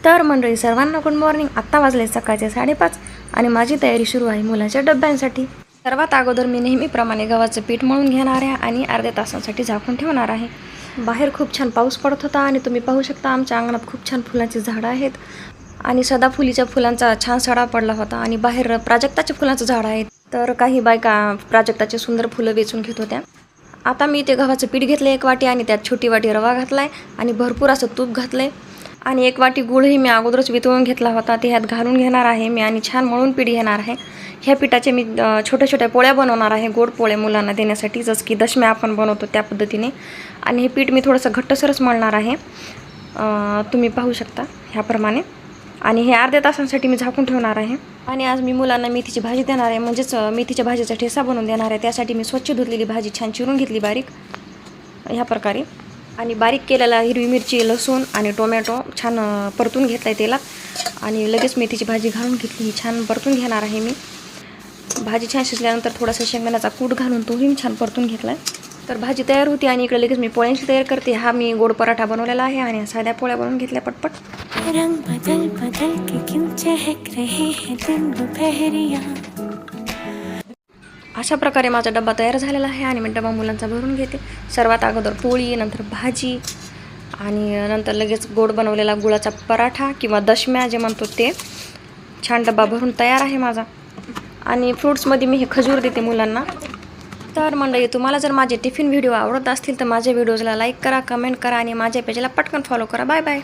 तर मंडळी सर्वांना गुड मॉर्निंग. आत्ता वाजले सकाळचे 5:30 आणि माझी तयारी सुरू आहे मुलाच्या डब्यांसाठी. सर्वात अगोदर मी नेहमीप्रमाणे गव्हाचं पीठ मळून घेणार आहे आणि अर्ध्या तासासाठी झाकून ठेवणार आहे. बाहेर खूप छान पाऊस पडत होता आणि तुम्ही पाहू शकता आमच्या अंगणात खूप छान फुलांची झाडं आहेत आणि सदाफुलीच्या फुलांचा छान सडा पडला होता आणि बाहेर प्राजक्ताच्या फुलांचं झाड आहे. तर काही बायका प्राजक्ताचे सुंदर फुलं वेचून घेत होत्या. आता मी ते गव्हाचं पीठ घेतलं 1 वाटी आणि त्यात छोटी वाटी रवा घातला आहे आणि भरपूर असं तूप घातलं आहे आणि 1 वाटी गूळही मी अगोदरच वितळून घेतला होता. ते ह्यात घालून घेणार आहे मी आणि छान मळून पीठ घेणार आहे. ह्या पिठाचे मी छोट्या छोट्या पोळ्या बनवणार आहे, गोड पोळे मुलांना देण्यासाठी, जसं की दशम्या आपण बनवतो त्या पद्धतीने. आणि हे पीठ मी थोडंसं घट्टसरच मळणार आहे, तुम्ही पाहू शकता ह्याप्रमाणे. आणि हे अर्ध्या तासांसाठी मी झाकून ठेवणार आहे. आणि आज मी मुलांना मेथीची भाजी देणार आहे, म्हणजेच मेथीच्या भाजीचा ठेसा बनवून देणार आहे. त्यासाठी मी स्वच्छ धुतलेली भाजी छान चिरून घेतली बारीक ह्या प्रकारे आणि बारीक केलेला हिरवी मिरची, लसूण आणि टोमॅटो छान परतून घेतला आहे तेलात आणि लगेच मेथीची भाजी घालून घेतली. ही छान परतून घेणार आहे मी. भाजी छान शिजल्यानंतर थोडासा शेंगदाण्याचा कूट घालून तोही मी छान परतून घेतला आहे. तर भाजी तयार होती आणि इकडे लगेच मी पोळ्यांची तयार करते. हा मी गोड पराठा बनवलेला आहे आणि साध्या पोळ्या बनवून घेतल्या पटपट. रंग बदल बदल के क्यों चहक रहे हैं दिन दोपहरिया. अशा प्रकारे माझा डब्बा तयार झालेला आहे आणि मी डबा मुलांचा भरून घेते. सर्वात अगोदर पोळी, नंतर भाजी आणि नंतर लगेच गोड बनवलेला गुळाचा पराठा किंवा दशम्या जे म्हणतो ते. छान डबा भरून तयार आहे माझा. आणि फ्रूट्समध्ये मी हे खजूर देते मुलांना. तर मंडळी, तुम्हाला जर माझे टिफिन व्हिडिओ आवडत असतील तर माझ्या व्हिडिओजला लाईक करा, कमेंट करा आणि माझ्या पेजला पटकन फॉलो करा. Bye bye.